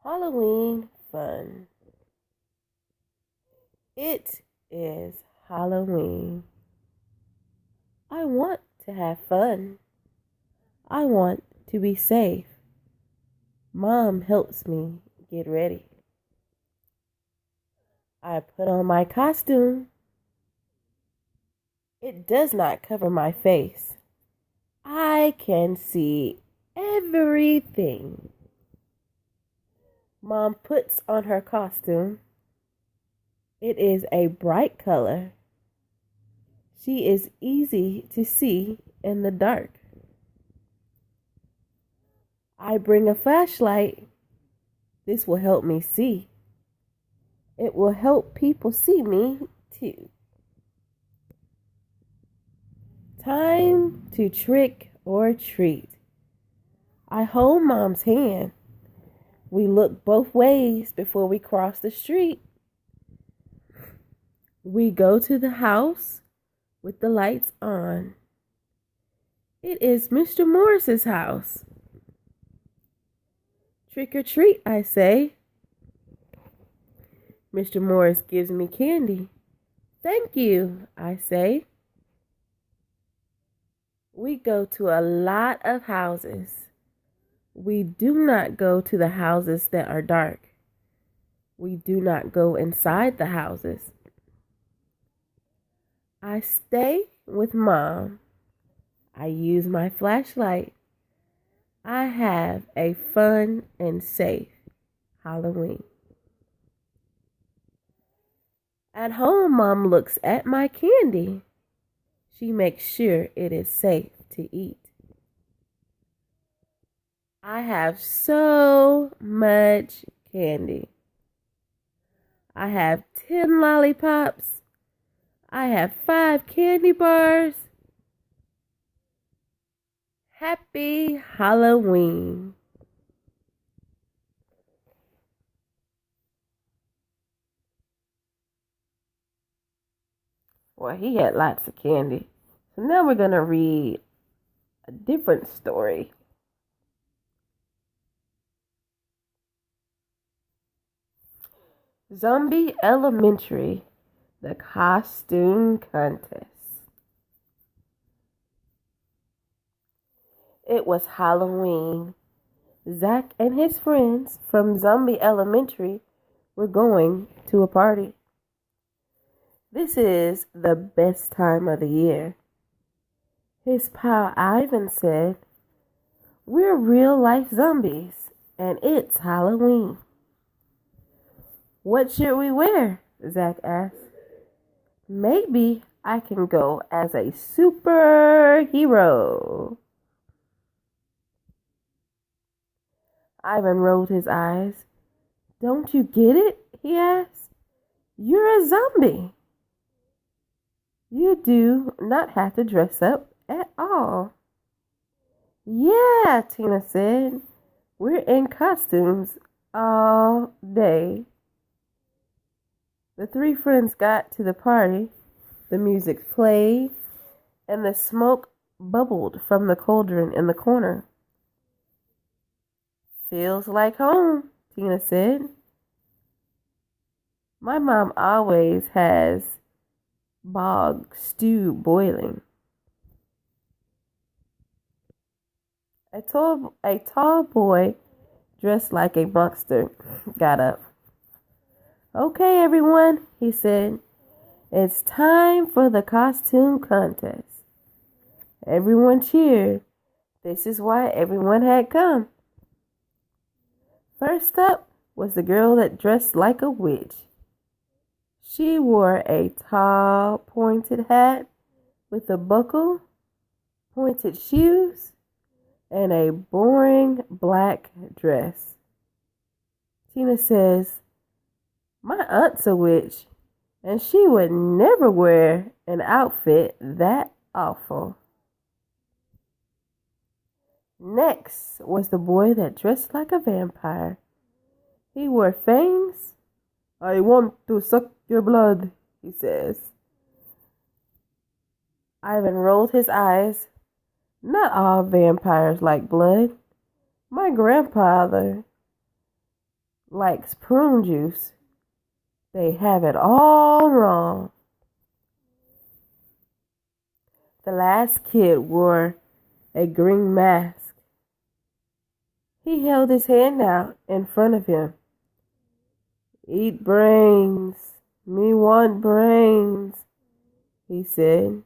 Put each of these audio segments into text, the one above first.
Halloween fun. It is Halloween. I want to have fun. I want to be safe. Mom helps me get ready. I put on my costume. It does not cover my face. I can see everything. Mom puts on her costume. It is a bright color. She is easy to see in the dark. I bring a flashlight. This will help me see. It will help people see me too. Time to trick or treat. I hold Mom's hand. We look both ways before we cross the street. We go to the house with the lights on. It is Mr. Morris's house. Trick or treat, I say. Mr. Morris gives me candy. Thank you, I say. We go to a lot of houses. We do not go to the houses that are dark. We do not go inside the houses. I stay with Mom. I use my flashlight. I have a fun and safe Halloween. At home, Mom looks at my candy. She makes sure it is safe to eat. I have so much candy. I have 10 lollipops. I have 5 candy bars. Happy Halloween. Well, he had lots of candy. So now we're going to read a different story. Zombie Elementary, the costume contest. It was Halloween. Zach and his friends from Zombie Elementary were going to a party. This is the best time of the year. His pal Ivan said, "We're real life zombies and it's Halloween." "What should we wear?" Zach asked. "Maybe I can go as a superhero." Ivan rolled his eyes. "Don't you get it?" he asked. "You're a zombie. You do not have to dress up at all." "Yeah," Tina said. "We're in costumes all day." The 3 friends got to the party. The music played, and the smoke bubbled from the cauldron in the corner. "Feels like home," Tina said. "My mom always has bog stew boiling." A tall boy dressed like a monster got up. "Okay, everyone," he said. "It's time for the costume contest." Everyone cheered. This is why everyone had come. First up was the girl that dressed like a witch. She wore a tall, pointed hat with a buckle, pointed shoes, and a boring black dress. Tina says, "My aunt's a witch, and she would never wear an outfit that awful." Next was the boy that dressed like a vampire. He wore fangs. "I want to suck your blood," he says. Ivan rolled his eyes. "Not all vampires like blood. My grandfather likes prune juice. They have it all wrong. The last kid wore a green mask. He held his hand out in front of him. Eat brains. Me want brains, he said.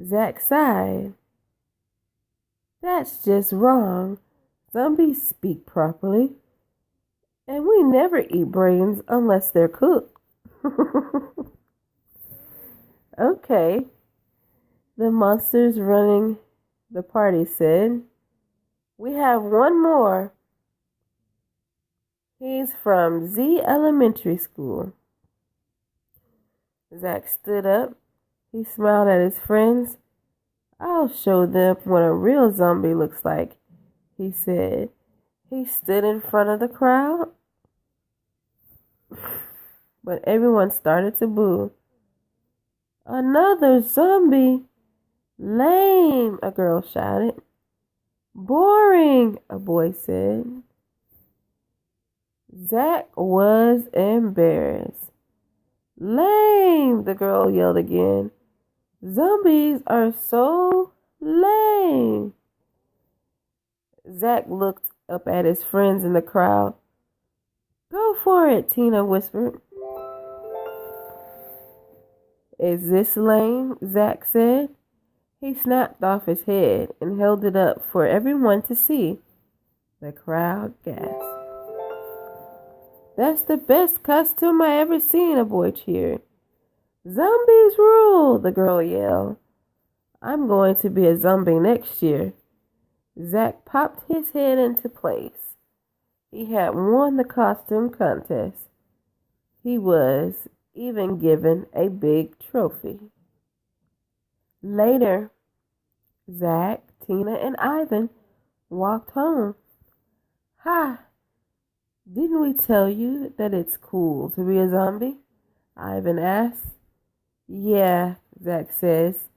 Zach sighed. That's just wrong. Zombies speak properly. And we never eat brains unless they're cooked. Okay. The monsters running the party said, we have one more. He's from Z Elementary School. Zach stood up. He smiled at his friends. I'll show them what a real zombie looks like, he said. He stood in front of the crowd, but everyone started to boo. Another zombie! Lame, a girl shouted. Boring, a boy said. Zach was embarrassed. Lame, the girl yelled again. Zombies are so lame. Zach looked up at his friends in the crowd. Go for it, Tina whispered. Is this lame? Zach said. He snapped off his head and held it up for everyone to see. The crowd gasped. That's the best costume I ever seen, a boy cheered. Zombies rule, the girl yelled. I'm going to be a zombie next year. Zach popped his head into place. He had won the costume contest. He was even given a big trophy. Later, Zach, Tina, and Ivan walked home. Ha! Didn't we tell you that it's cool to be a zombie? Ivan asked. Yeah, Zach says.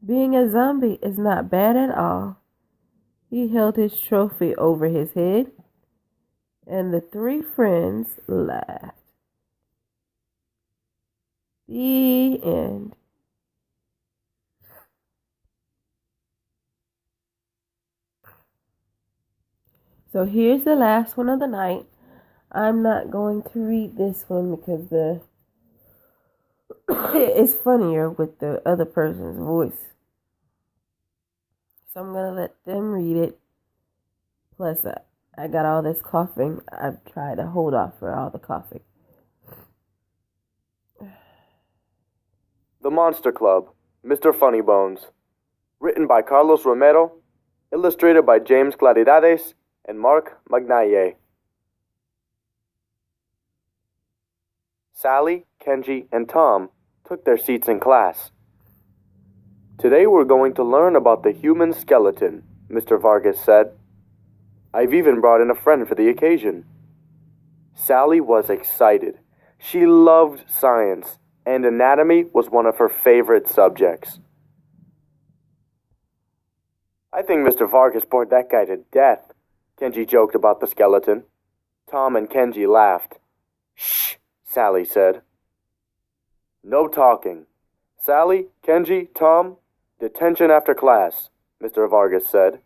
Being a zombie is not bad at all. He held his trophy over his head, and the three friends laughed. The end. So here's the last one of the night. I'm not going to read this one because it's funnier with the other person's voice. So I'm going to let them read it. Plus, I got all this coughing. I've tried to hold off for all the coughing. The Monster Club, Mr. Funnybones. Written by Carlos Romero. Illustrated by James Claridades and Mark Magnaye. Sally, Kenji, and Tom took their seats in class. Today we're going to learn about the human skeleton, Mr. Vargas said. I've even brought in a friend for the occasion. Sally was excited. She loved science, and anatomy was one of her favorite subjects. I think Mr. Vargas bored that guy to death, Kenji joked about the skeleton. Tom and Kenji laughed. Shh, Sally said. No talking. Sally, Kenji, Tom, detention after class, Mr. Vargas said.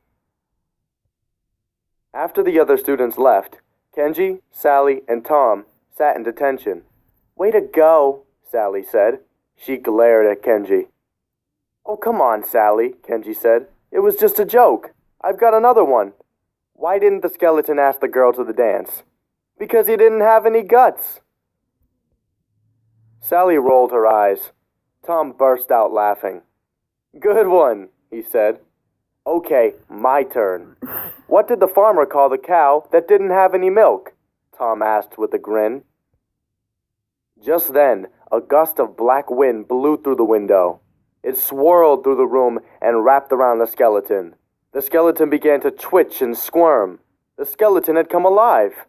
After the other students left, Kenji, Sally, and Tom sat in detention. Way to go, Sally said. She glared at Kenji. Oh, come on, Sally, Kenji said. It was just a joke. I've got another one. Why didn't the skeleton ask the girl to the dance? Because he didn't have any guts. Sally rolled her eyes. Tom burst out laughing. Good one, he said. Okay, my turn. What did the farmer call the cow that didn't have any milk? Tom asked with a grin. Just then, a gust of black wind blew through the window. It swirled through the room and wrapped around the skeleton. The skeleton began to twitch and squirm. The skeleton had come alive.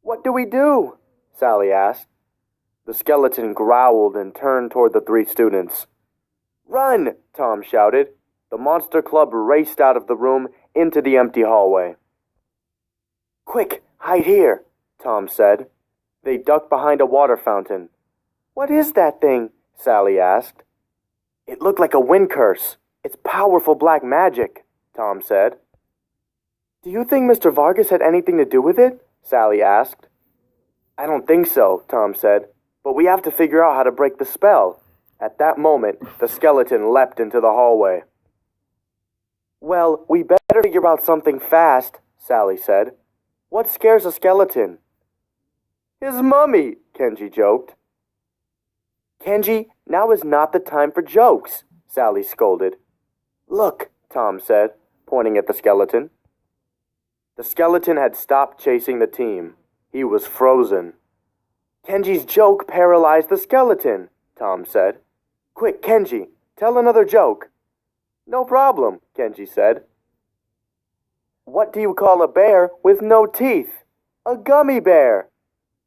What do we do? Sally asked. The skeleton growled and turned toward the three students. Run! Tom shouted. The Monster Club raced out of the room into the empty hallway. Quick, hide here, Tom said. They ducked behind a water fountain. What is that thing? Sally asked. It looked like a wind curse. It's powerful black magic, Tom said. Do you think Mr. Vargas had anything to do with it? Sally asked. I don't think so, Tom said, but we have to figure out how to break the spell. At that moment, the skeleton leapt into the hallway. Well, we better figure out something fast, Sally said. What scares a skeleton? His mummy, Kenji joked. Kenji, now is not the time for jokes, Sally scolded. Look, Tom said, pointing at the skeleton. The skeleton had stopped chasing the team. He was frozen. Kenji's joke paralyzed the skeleton, Tom said. Quick, Kenji, tell another joke. No problem, Kenji said. What do you call a bear with no teeth? A gummy bear.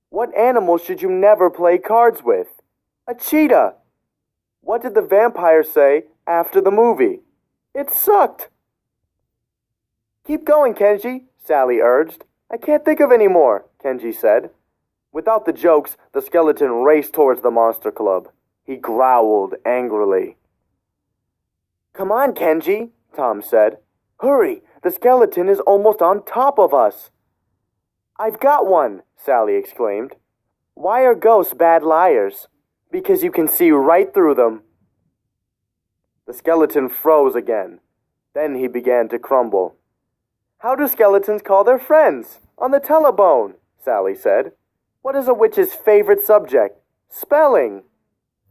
What animal should you never play cards with? A cheetah. What did the vampire say after the movie? It sucked. Keep going, Kenji, Sally urged. I can't think of any more, Kenji said. Without the jokes, the skeleton raced towards the monster club. He growled angrily. Come on, Kenji, Tom said. Hurry, the skeleton is almost on top of us. I've got one, Sally exclaimed. Why are ghosts bad liars? Because you can see right through them. The skeleton froze again. Then he began to crumble. How do skeletons call their friends? On the telephone, Sally said. What is a witch's favorite subject? Spelling.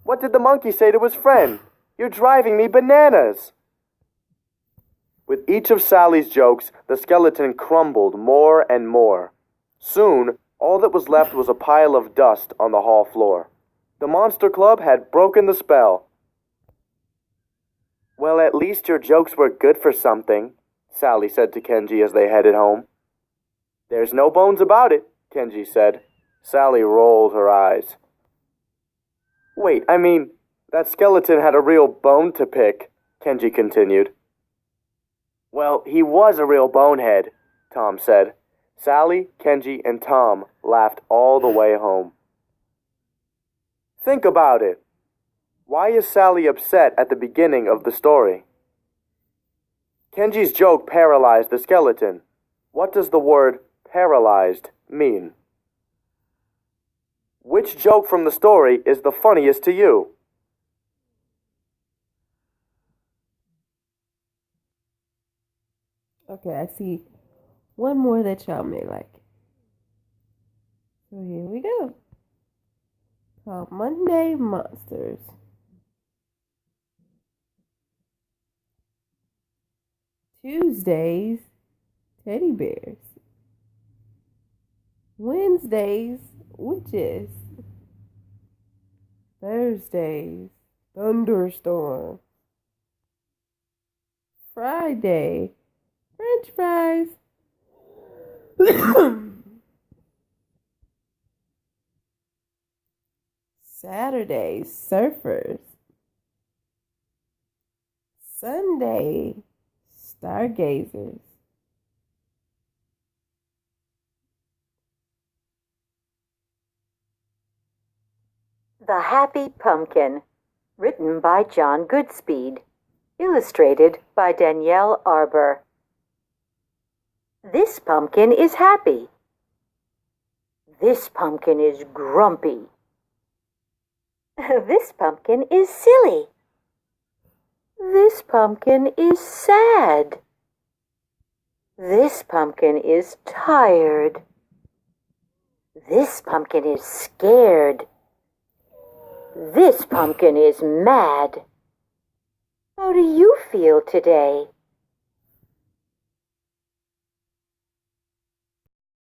What did the monkey say to his friend? You're driving me bananas. With each of Sally's jokes, the skeleton crumbled more and more. Soon, all that was left was a pile of dust on the hall floor. The Monster Club had broken the spell. Well, at least your jokes were good for something, Sally said to Kenji as they headed home. There's no bones about it, Kenji said. Sally rolled her eyes. Wait, I mean, that skeleton had a real bone to pick, Kenji continued. Well, he was a real bonehead, Tom said. Sally, Kenji, and Tom laughed all the way home. Think about it. Why is Sally upset at the beginning of the story? Kenji's joke paralyzed the skeleton. What does the word paralyzed mean? Which joke from the story is the funniest to you? Okay, I see one more that y'all may like. So here we go. Called Monday Monsters. Tuesdays, teddy bears. Wednesdays, witches. Thursdays, thunderstorm. Friday, French fries. Saturday, surfers. Sunday, stargazers. The Happy Pumpkin, written by John Goodspeed, illustrated by Danielle Arbor. This pumpkin is happy. This pumpkin is grumpy. This pumpkin is silly. This pumpkin is sad. This pumpkin is tired. This pumpkin is scared. This pumpkin is mad. How do you feel today?